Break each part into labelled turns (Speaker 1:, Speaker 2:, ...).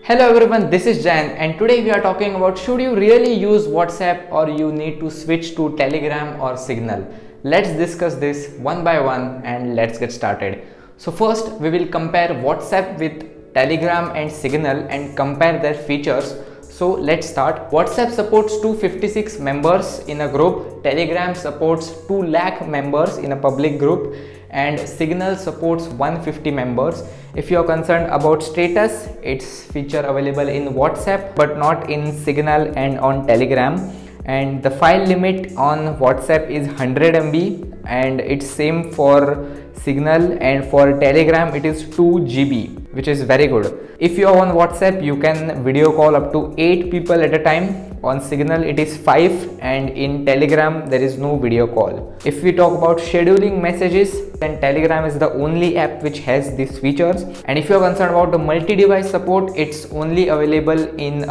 Speaker 1: Hello everyone, this is Jan and today we are talking about should you really use WhatsApp or you need to switch to Telegram or Signal. Let's discuss this one by one and let's get started. So first we will compare WhatsApp with Telegram and Signal and compare their features. So let's start. WhatsApp supports 256 members in a group, Telegram supports 2 lakh members in a public group, and Signal supports 150 members. If you are concerned about status, it's feature available in WhatsApp but not in Signal and on Telegram. And the file limit on WhatsApp is 100 MB and it's same for Signal, and for Telegram it is 2 GB, which is very good. If you are on WhatsApp, you can video call up to 8 people at a time. On Signal it is 5 and in Telegram there is no video call. If we talk about scheduling messages, then Telegram is the only app which has these features. And if you are concerned about the multi-device support, it's only available in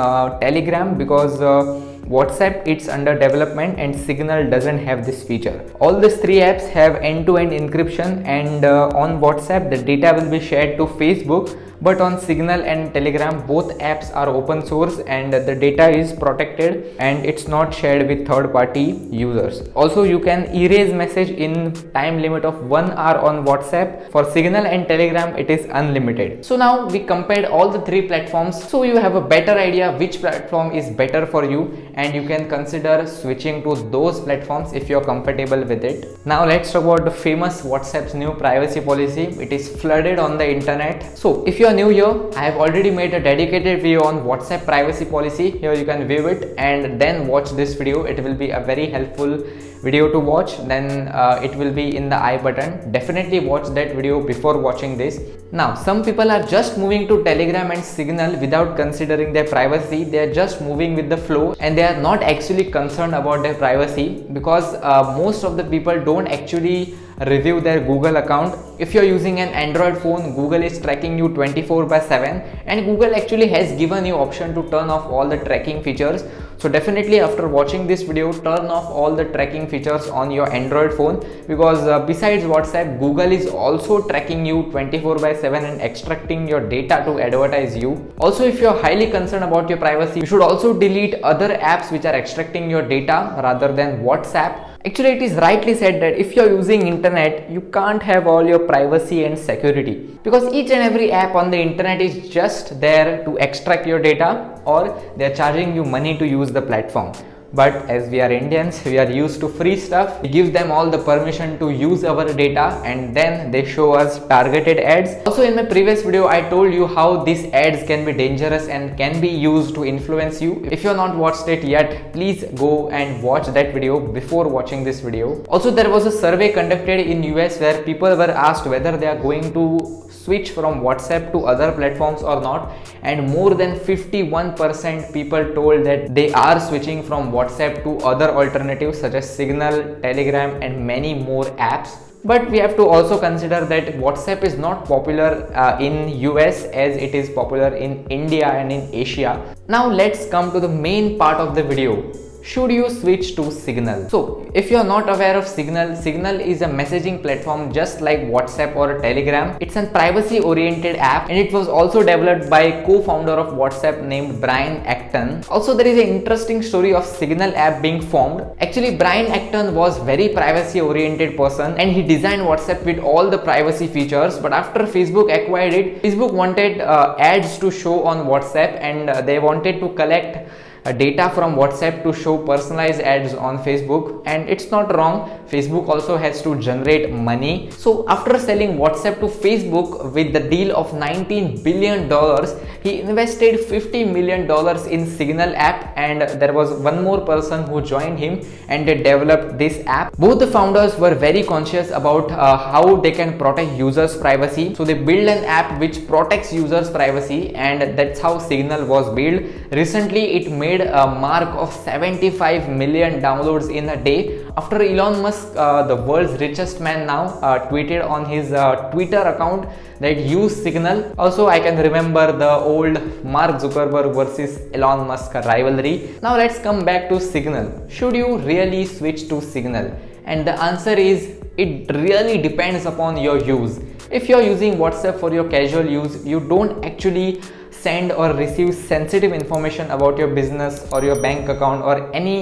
Speaker 1: Telegram because WhatsApp it's under development and Signal doesn't have this feature. All these 3 apps have end-to-end encryption, and on WhatsApp the data will be shared to Facebook, but on Signal and Telegram both apps are open source and the data is protected and it's not shared with third-party users. Also, you can erase message in time limit of 1 hour on WhatsApp. For Signal and Telegram it is unlimited. So now we compared all the 3 platforms, so you have a better idea which platform is better for you and you can consider switching to those platforms if you're comfortable with it. Now let's talk about the famous WhatsApp's new privacy policy. It is flooded on the internet. So if you are new here, I have already made a dedicated video on WhatsApp privacy policy. Here you can view it and then watch this video. It will be a very helpful video to watch. Then it will be in the I button. Definitely watch that video before watching this. Now some people are just moving to Telegram and Signal without considering their privacy. They are just moving with the flow and they are not actually concerned about their privacy because most of the people don't actually review their Google account. If you're using an Android phone, Google is tracking you 24/7 and Google actually has given you option to turn off all the tracking features. So definitely after watching this video, turn off all the tracking features on your Android phone because besides WhatsApp, Google is also tracking you 24/7 and extracting your data to advertise you. Also, if you're highly concerned about your privacy, you should also delete other apps which are extracting your data rather than WhatsApp. Actually, it is rightly said that if you're using internet, you can't have all your privacy and security because each and every app on the internet is just there to extract your data or they're charging you money to use the platform. But as we are Indians, we are used to free stuff. We give them all the permission to use our data and then they show us targeted ads. Also in my previous video, I told you how these ads can be dangerous and can be used to influence you. If you have not watched it yet, please go and watch that video before watching this video. Also, there was a survey conducted in US where people were asked whether they are going to switch from WhatsApp to other platforms or not, and more than 51% people told that they are switching from WhatsApp to other alternatives such as Signal, Telegram and many more apps. But we have to also consider that WhatsApp is not popular in US as it is popular in India and in Asia. Now let's come to the main part of the video. Should you switch to Signal? So if you are not aware of Signal, Signal is a messaging platform just like WhatsApp or Telegram. It's a privacy oriented app and it was also developed by co-founder of WhatsApp named Brian Acton. Also, there is an interesting story of Signal app being formed. Actually, Brian Acton was very privacy oriented person and he designed WhatsApp with all the privacy features, but after Facebook acquired it, Facebook wanted ads to show on WhatsApp and they wanted to collect data from WhatsApp to show personalized ads on Facebook, and it's not wrong. Facebook also has to generate money. So after selling WhatsApp to Facebook with the deal of $19 billion, he invested $50 million in Signal app, and there was one more person who joined him and they developed this app. Both the founders were very conscious about how they can protect users' privacy. So they built an app which protects users' privacy, and that's how Signal was built. Recently, it made a mark of 75 million downloads in a day after Elon Musk, the world's richest man now, tweeted on his Twitter account that use Signal. Also, I can remember the old Mark Zuckerberg versus Elon Musk rivalry. Now let's come back to Signal. Should you really switch to Signal? And the answer is it really depends upon your use. If you're using WhatsApp for your casual use, you don't actually send or receive sensitive information about your business or your bank account or any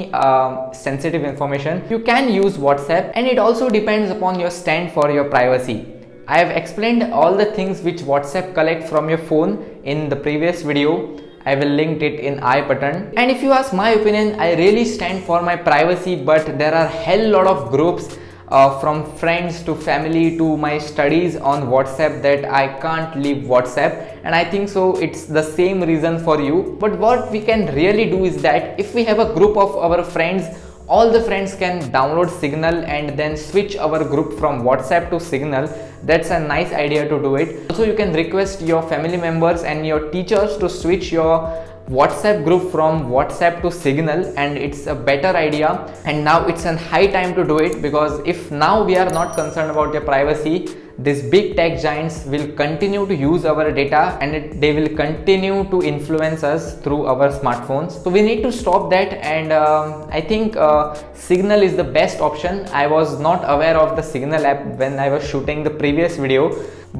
Speaker 1: sensitive information, you can use WhatsApp, and it also depends upon your stand for your privacy. I have explained all the things which WhatsApp collect from your phone in the previous video. I will link it in I button. And if you ask my opinion, I really stand for my privacy, but there are hell lot of groups from friends to family to my studies on WhatsApp that I can't leave WhatsApp, and I think so it's the same reason for you. But what we can really do is that if we have a group of our friends, all the friends can download Signal and then switch our group from WhatsApp to Signal. That's a nice idea to do it. Also, you can request your family members and your teachers to switch your WhatsApp group from WhatsApp to Signal, and it's a better idea. And now it's a high time to do it, because if now we are not concerned about your privacy, these big tech giants will continue to use our data, and they will continue to influence us through our smartphones. So we need to stop that, and I think Signal is the best option. I was not aware of the Signal app when I was shooting the previous video,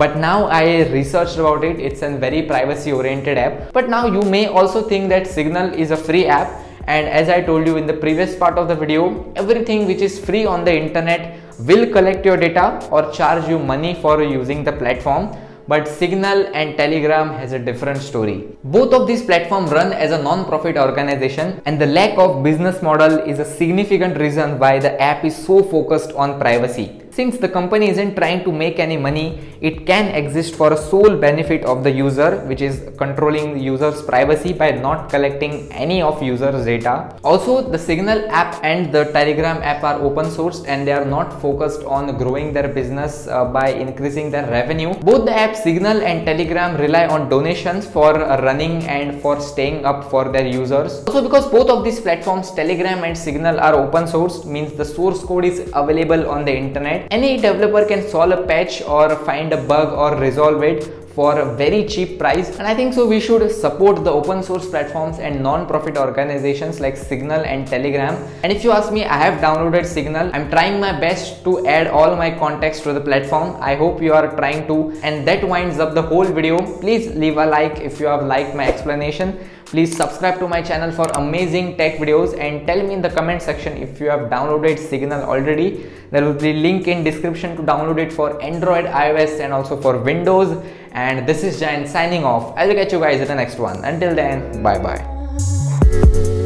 Speaker 1: but now I researched about it. It's a very privacy oriented app. But now you may also think that Signal is a free app, and as I told you in the previous part of the video, everything which is free on the internet will collect your data or charge you money for using the platform. But Signal and Telegram has a different story. Both of these platforms run as a non-profit organization, and the lack of business model is a significant reason why the app is so focused on privacy. Since the company isn't trying to make any money, it can exist for a sole benefit of the user, which is controlling the user's privacy by not collecting any of users' data. Also, the Signal app and the Telegram app are open sourced, and they are not focused on growing their business by increasing their revenue. Both the apps Signal and Telegram rely on donations for running and for staying up for their users. Also, because both of these platforms, Telegram and Signal, are open sourced, means the source code is available on the internet. Any developer can solve a patch or find a bug or resolve it for a very cheap price, and I think so we should support the open source platforms and non-profit organizations like Signal and Telegram. And if you ask me, I have downloaded Signal. I'm trying my best to add all my contacts to the platform. I hope you are trying to, and that winds up the whole video. Please leave a like if you have liked my explanation. Please subscribe to my channel for amazing tech videos, and tell me in the comment section if you have downloaded Signal already. There will be a link in description to download it for Android, iOS, and also for Windows. And this is Jain signing off. I will catch you guys in the next one. Until then, bye bye.